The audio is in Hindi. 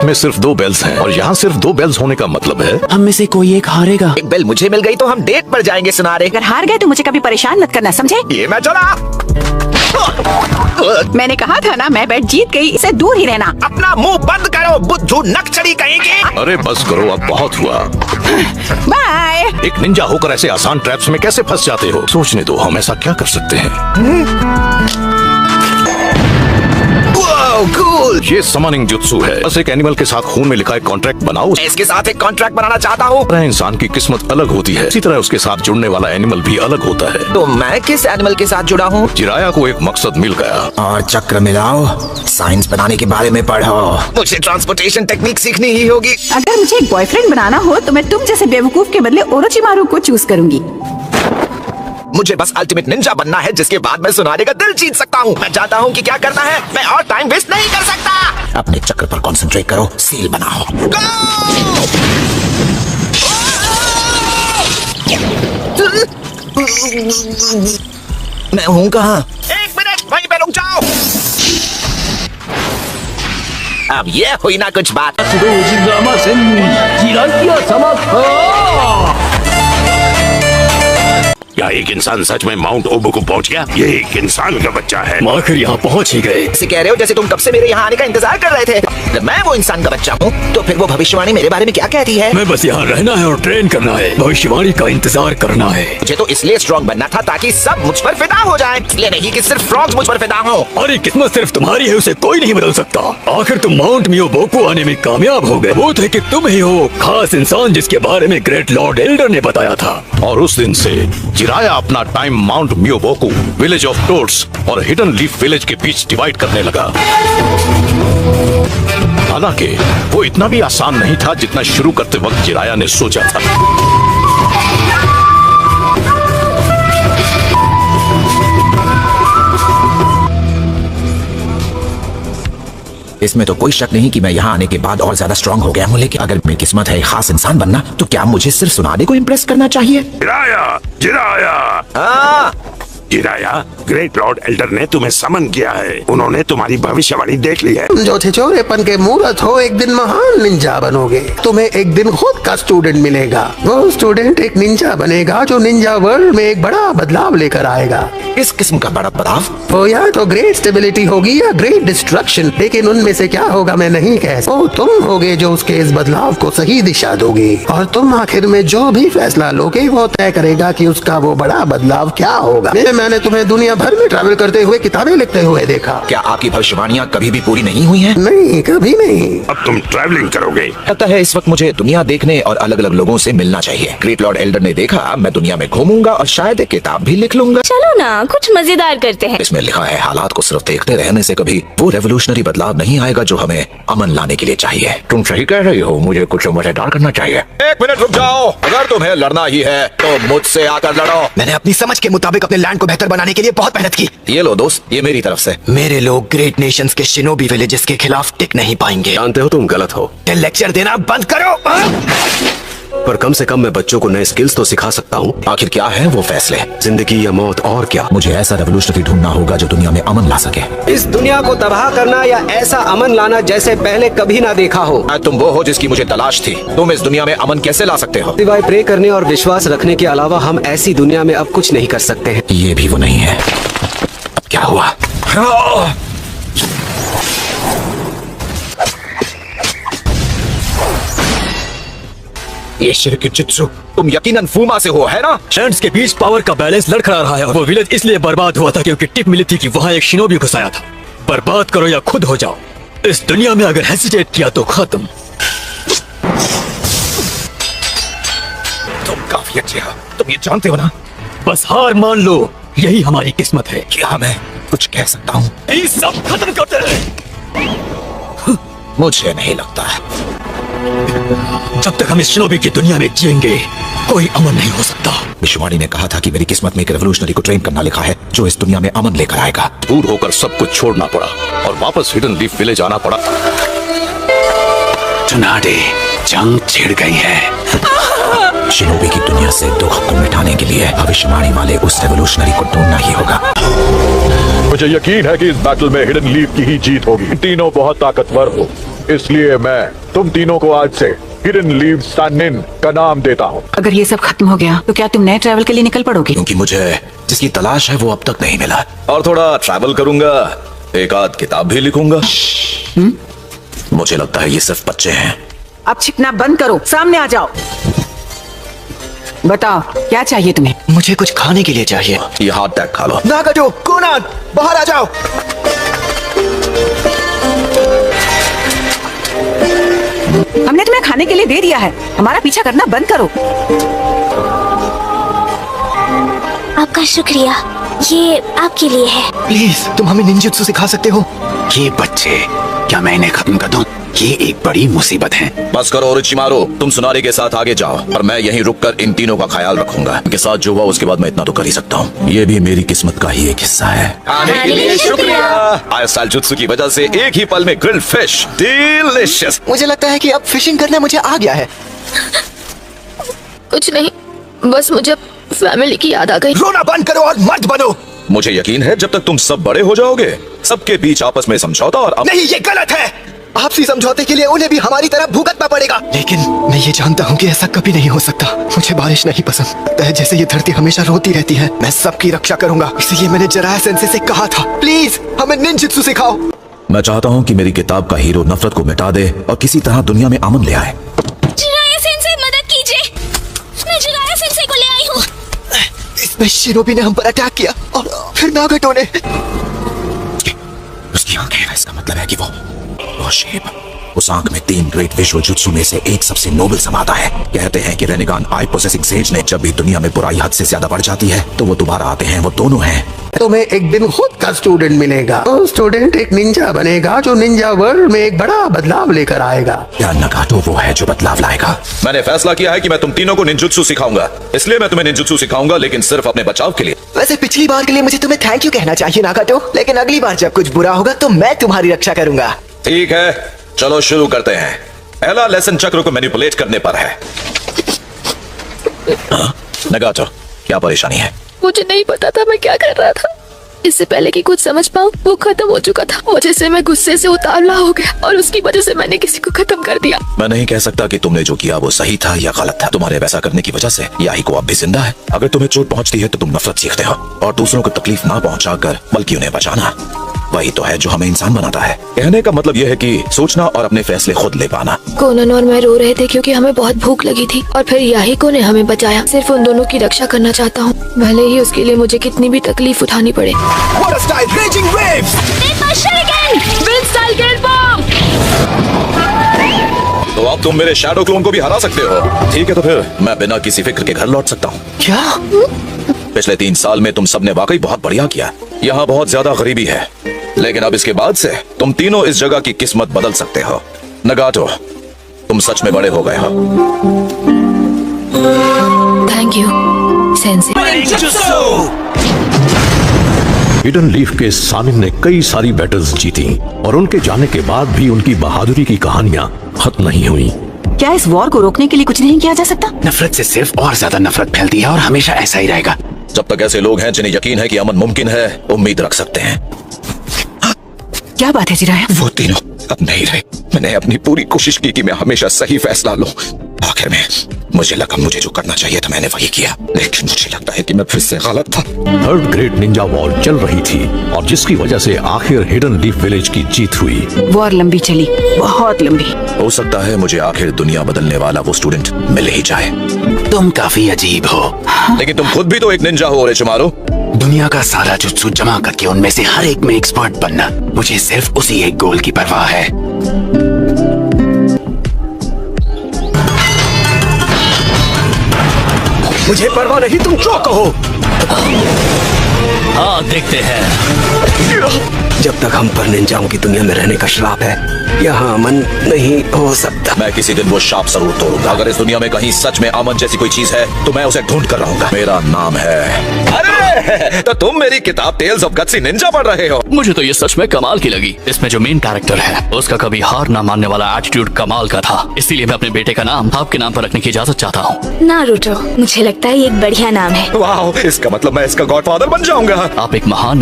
में सिर्फ 2 बेल्स हैं और यहाँ सिर्फ 2 बेल्स होने का मतलब है हम में से कोई एक हारेगा। एक बेल मुझे मिल गई तो हम डेट पर जाएंगे सुनारे। अगर हार गए तो मुझे कभी परेशान मत करना, समझे? ये मैं चला। मैंने कहा था ना, मैं बैट जीत गई, इससे दूर ही रहना। अपना मुंह बंद करो, बुद्धू नक्सली कहेंगे। अरे बस करो, अब बहुत हुआ। बाय। एक निंजा होकर ऐसे आसान ट्रैप्स में कैसे फंस जाते हो? सोचने दो, हम ऐसा क्या कर सकते हैं। कूल। ये समनिंग जुत्सु है। बस एक एनिमल के साथ खून में लिखा एक कॉन्ट्रैक्ट बनाओ। इसके साथ एक कॉन्ट्रैक्ट बनाना चाहता हूँ। इंसान की किस्मत अलग होती है, इसी तरह उसके साथ जुड़ने वाला एनिमल भी अलग होता है। तो मैं किस एनिमल के साथ जुड़ा हूँ? जिराया को एक मकसद मिल गया। और चक्र मिलाओ, साइंस बनाने के बारे में पढ़ो। मुझे ट्रांसपोर्टेशन टेक्निक सीखनी ही होगी। अगर मुझे एक बॉयफ्रेंड बनाना हो तो मैं तुम जैसे बेवकूफ के बदले ओरोचिमारू को चूज करूंगी। मुझे बस अल्टीमेट निंजा बनना है, जिसके बाद मैं सुनारे का दिल जीत सकता हूँ। मैं जानता हूँ कि क्या करना है। मैं और टाइम वेस्ट नहीं कर सकता। अपने चक्र पर कंसंट्रेट करो, सील बनाओ। मैं हूँ कहाँ? 1 मिनट, वहीं पे रुक जाओ। अब ये हुई ना कुछ बात। क्या एक इंसान सच में माउंट ओबू को पहुंच गया? ये एक इंसान का बच्चा है। आखिर यहाँ पहुँच ही गए। ऐसे कह रहे हो जैसे तुम कब से मेरे यहाँ आने का इंतजार कर रहे थे। जब मैं वो इंसान का बच्चा हूँ तो फिर वो भविष्यवाणी मेरे बारे में क्या कहती है? मैं बस यहाँ रहना है और ट्रेन करना है, भविष्यवाणी का इंतजार करना है। मुझे तो इसलिए स्ट्रॉन्ग बनना था ताकि सब मुझ पर फिदा हो जाए, इसलिए नहीं कि सिर्फ फ्रॉग्स मुझ पर फिदा हो। अरे किस्मत सिर्फ तुम्हारी है, उसे कोई नहीं बदल सकता। आखिर तुम माउंट मियोबोकू आने में कामयाब हो गए। वो थे कि तुम ही हो खास इंसान जिसके बारे में ग्रेट लॉर्ड एल्डर ने बताया था। और उस दिन से जिराया अपना time Mount Myoboku, village of toads और हिडन लीफ विलेज के बीच डिवाइड करने लगा। हालांकि वो इतना भी आसान नहीं था जितना शुरू करते वक्त जिराया ने सोचा था। इसमें तो कोई शक नहीं कि मैं यहाँ आने के बाद और ज्यादा स्ट्रांग हो गया हूँ। लेकिन अगर मेरी किस्मत है खास इंसान बनना, तो क्या मुझे सिर्फ सुनाने को इम्प्रेस करना चाहिए? जिराया, जिराया, हाँ। जिराया, ग्रेट लॉर्ड एल्डर ने तुम्हें समन किया है। उन्होंने तुम्हारी भविष्यवाणी देख ली है। जो छिछोरेपन के मूर्त हो, एक दिन महान निंजा बनोगे। तुम्हें एक दिन खुद का स्टूडेंट मिलेगा। वो स्टूडेंट एक निंजा बनेगा जो निंजा वर्ल्ड में एक बड़ा बदलाव लेकर आएगा। किस किस्म का बड़ा बदलाव? वो या तो ग्रेट स्टेबिलिटी होगी या ग्रेट डिस्ट्रक्शन, लेकिन उनमें से क्या होगा मैं नहीं कह सकता। वो तुम होगे जो उसके इस बदलाव को सही दिशा दोगे, और तुम आखिर में जो भी फैसला लोगे वो तय करेगा कि उसका वो बड़ा बदलाव क्या होगा। मैंने तुम्हें दुनिया भर में ट्रैवल करते हुए, किताबें लिखते हुए देखा। क्या आपकी भविष्यवाणियाँ कभी भी पूरी नहीं हुई हैं? नहीं, कभी नहीं। अब तुम ट्रैवलिंग करोगे। लगता है इस वक्त मुझे दुनिया देखने और अलग अलग लोगों से मिलना चाहिए। ग्रेट लॉर्ड एल्डर ने देखा मैं दुनिया में घूमूंगा और शायद एक किताब भी लिख लूंगा। चलो ना, कुछ मजेदार करते हैं। इसमें लिखा है हालात को सिर्फ देखते रहने से कभी वो रेवोल्यूशनरी बदलाव नहीं आएगा जो हमें अमन लाने के लिए चाहिए। तुम सही कह रही हो, मुझे कुछ मजेदार करना चाहिए। 1 मिनट रुक जाओ। अगर तुम्हें लड़ना ही है तो मुझसे आकर लड़ो। मैंने अपनी समझ के मुताबिक अपने लैंड को बेहतर बनाने के लिए बहुत मेहनत की। ये लो दोस्त, ये मेरी तरफ से। मेरे लोग ग्रेट नेशंस के शिनोबी विलेजेस के खिलाफ टिक नहीं पाएंगे। जानते हो तुम गलत हो, लेक्चर देना बंद करो। पर कम से कम मैं बच्चों को नए स्किल्स तो सिखा सकता हूँ। आखिर क्या है वो फैसले? जिंदगी या मौत, और क्या? मुझे ऐसा रेवोल्यूशनरी ढूंढना होगा जो दुनिया में अमन ला सके। इस दुनिया को तबाह करना या ऐसा अमन लाना जैसे पहले कभी ना देखा हो। तुम वो हो जिसकी मुझे तलाश थी। तुम इस दुनिया में अमन कैसे ला सकते हो? सिवाय प्रे करने और विश्वास रखने के अलावा हम ऐसी दुनिया में अब कुछ नहीं कर सकते हैं। ये भी वो नहीं है। अब क्या हुआ? ये शिरकिजुत्सु, तुम यकीनन फूमा से हो, है ना? लैंड्स के बीच पावर का बैलेंस लड़खड़ा रहा है और वो विलेज इसलिए बर्बाद हुआ था क्योंकि टिप मिली थी कि वहाँ एक शिनोबी घुसाया था। बर्बाद करो या खुद हो जाओ। इस दुनिया में अगर हेसिटेट किया तो खत्म। तुम काफी अच्छे हो, तुम ये जानते हो ना? बस हार मान लो, यही हमारी किस्मत है। क्या मैं कुछ कह सकता हूँ? ये सब खत्म करते हैं। मुझे नहीं लगता है। जब तक हम इस शिनोबी की दुनिया में जिएंगे कोई अमन नहीं हो सकता। विश्ववाणी ने कहा था कि मेरी किस्मत में एक रेवोल्यूशनरी को ट्रेन करना लिखा है जो इस दुनिया में अमन लेकर आएगा। दूर होकर सब कुछ छोड़ना पड़ा और वापस हिडन लीफ विलेज आना पड़ा। टुनाडे, जंग छिड़ गई है। शिनोबी की दुनिया से दुख को मिटाने के लिए भविष्यवाणी वाले उस रेवोल्यूशनरी को ढूंढना ही होगा। मुझे यकीन है कि इस बैटल में हिडन लीफ की ही जीत होगी। तीनों बहुत ताकतवर हो, इसलिए मैं तुम तीनों को आज से हिडन लीफ सानिन का नाम देता हूँ। अगर ये सब खत्म हो गया तो क्या तुम नए ट्रैवल के लिए निकल पड़ोगे? क्योंकि मुझे जिसकी तलाश है वो अब तक नहीं मिला। और थोड़ा ट्रैवल करूंगा, एक आध किताब भी लिखूंगा। मुझे लगता है ये सिर्फ बच्चे हैं। अब छिपना बंद करो, सामने आ जाओ। बताओ क्या चाहिए तुम्हें? मुझे कुछ खाने के लिए चाहिए। ये हाथ टैग खा लो। नागाटो, कोनान, बाहर आ जाओ। हमने तुम्हें खाने के लिए दे दिया है, हमारा पीछा करना बंद करो। आपका शुक्रिया, ये आपके लिए है। प्लीज तुम हमें निंजुत्सु सिखा सकते हो? ये बच्चे, क्या मैं इन्हें खत्म कर दूं? ये एक बड़ी मुसीबत है। बस करो ओरोचिमारू, तुम सुनारी के साथ आगे जाओ और मैं यहीं रुककर इन तीनों का ख्याल रखूंगा। इनके साथ जो हुआ उसके बाद मैं इतना तो कर ही सकता हूँ। ये भी मेरी किस्मत का ही एक हिस्सा है। आने के लिए शुक्रिया। आयसाल जुत्सु की वजह से एक ही पल में ग्रिल्ड फिश, डिलीशियस। मुझे लगता है कि अब फिशिंग करना मुझे आ गया है। कुछ नहीं, बस मुझे फैमिली की याद आ गई। रोना बंद करो और मर्द बनो। मुझे यकीन है जब तक तुम सब बड़े हो जाओगे, सबके बीच आपस में समझौता और नहीं, ये गलत है। आपसी समझौते के लिए उन्हें भी हमारी तरह भुगतना पड़ेगा। लेकिन मैं ये जानता हूँ कि ऐसा कभी नहीं हो सकता। मुझे बारिश नहीं पसंद, लगता है जैसे ये धरती हमेशा रोती रहती है। मैं सबकी रक्षा करूंगा, इसलिए मैंने जिराया सेंसे से कहा था, प्लीज हमें निंजुत्सु सिखाओ। मैं चाहता हूँ कि मेरी किताब का हीरो नफरत को मिटा दे और किसी तरह दुनिया में अमन ले आए। जिराया सेंसे, मदद कीजिए, मैं जिराया सेंसे को ले आई हूँ। इसमें शिनोबी ने हम पर अटैक किया और फिर नागाटो ने। उसकी आंखें हैं, इसका मतलब है कि वो शेप, उस आंख में 3 ग्रेट विजुअल जुत्सु में से एक सबसे नोबल समाता है। कहते हैं कि रेनेगान आई पोसेसिंग सेज ने जब भी दुनिया में बुराई हद से ज्यादा बढ़ जाती है तो वो दोबारा आते हैं। वो दोनों हैं। तुम्हें एक दिन खुद का स्टूडेंट मिलेगा। वो स्टूडेंट एक निंजा बनेगा जो निंजा वर्ल्ड में एक बड़ा बदलाव लेकर आएगा। क्या नगाटो वो है जो बदलाव लाएगा? मैंने फैसला किया है कि मैं तुम तीनों को निंजुत्सु सिखाऊंगा, इसलिए मैं तुम्हें निंजुत्सु सिखाऊंगा, लेकिन सिर्फ अपने बचाव के लिए। वैसे पिछली बार के लिए मुझे तुम्हें थैंक यू कहना चाहिए नागाटो, लेकिन अगली बार जब कुछ बुरा होगा तो मैं तुम्हारी रक्षा करूंगा। ठीक है, चलो शुरू करते हैं। पहला लेसन चक्र को मैनिपुलेट करने पर है। नगाटो, क्या परेशानी है? मुझे नहीं पता था मैं क्या कर रहा था। इससे पहले कि कुछ समझ पाऊं वो खत्म हो चुका था। वजह से मैं गुस्से से उतावला हो गया और उसकी वजह से मैंने किसी को खत्म कर दिया। मैं नहीं कह सकता कि तुमने जो किया वो सही था या गलत था। तुम्हारे वैसा करने की वजह से याही को अब भी जिंदा है। अगर तुम्हें चोट पहुंचती है तो तुम नफरत सीखते हो और दूसरों को तकलीफ ना पहुंचाकर बल्कि उन्हें बचाना, वही तो है जो हमें इंसान बनाता है। कहने का मतलब यह है कि सोचना और अपने फैसले खुद ले पाना। कोनन और मैं रो रहे थे क्योंकि हमें बहुत भूख लगी थी और फिर याहिको ने हमें बचाया। सिर्फ उन दोनों की रक्षा करना चाहता हूँ, भले ही उसके लिए मुझे कितनी भी तकलीफ उठानी पड़े। What a style, raging waves! तो अब तुम मेरे शैडो क्लोन को भी हरा सकते हो। ठीक है, तो फिर मैं बिना किसी फिक्र के घर लौट सकता हूँ। क्या? पिछले 3 साल में तुम सबने वाकई बहुत बढ़िया किया। यहाँ बहुत ज्यादा गरीबी है, लेकिन अब इसके बाद से तुम तीनों इस जगह की किस्मत बदल सकते हो। नगाटो, तुम सच में बड़े हो गए हो। थैंक यू सेंसे। हिडन लीफ के सानिन ने कई सारी बैटल्स जीती और उनके जाने के बाद भी उनकी बहादुरी की कहानियां खत्म नहीं हुई। क्या इस वॉर को रोकने के लिए कुछ नहीं किया जा सकता? नफरत से सिर्फ और ज्यादा नफरत फैलती है और हमेशा ऐसा ही रहेगा। जब तक ऐसे लोग हैं जिन्हें यकीन है कि अमन मुमकिन है, उम्मीद रख सकते हैं। क्या बात है जिराया? वो तीनों अब नहीं रहे। मैंने अपनी पूरी कोशिश की कि मैं हमेशा सही फैसला लूं। आखिर में मुझे लगा मुझे जो करना चाहिए था मैंने वही किया, लेकिन मुझे लगता है कि मैं फिर से गलत था। 3rd ग्रेट निंजा वॉर चल रही थी और जिसकी वजह से आखिर हिडन लीफ विलेज की जीत हुई। वॉर लंबी चली, बहुत लंबी। हो सकता है मुझे आखिर दुनिया बदलने वाला वो स्टूडेंट मिल ही जाए। तुम काफी अजीब हो। लेकिन तुम खुद भी तो एक निंजा हो ओरोचिमारू। दुनिया का सारा जुत्सु जमा करके उनमें से हर एक में एक्सपर्ट बनना, मुझे सिर्फ उसी एक गोल की परवाह है। मुझे परवाह नहीं, तुम जो कहो। हाँ, देखते हैं। जब तक हम पर निंजाओं की दुनिया में रहने का श्राप है, यहाँ अमन नहीं हो सकता। मैं किसी दिन वो शाप जरूर तोड़ूंगा। अगर इस दुनिया में कहीं सच में अमन जैसी कोई चीज है तो मैं उसे ढूंढ कर रहूंगा। मेरा नाम है। अरे तो तुम मेरी किताब टेल्स ऑफ गट्सी निंजा पढ़ रहे हो? मुझे तो ये सच में कमाल की लगी। इसमें जो मेन कैरेक्टर है उसका कभी हार ना मानने वाला एटीट्यूड कमाल का था। इसीलिए मैं अपने बेटे का नाम आपके नाम पर रखने की इजाजत चाहता हूँ। नारुतो, मुझे लगता है ये एक बढ़िया नाम है। वाह, इसका मतलब मैं इसका गॉडफादर बन जाऊंगा। आप एक महान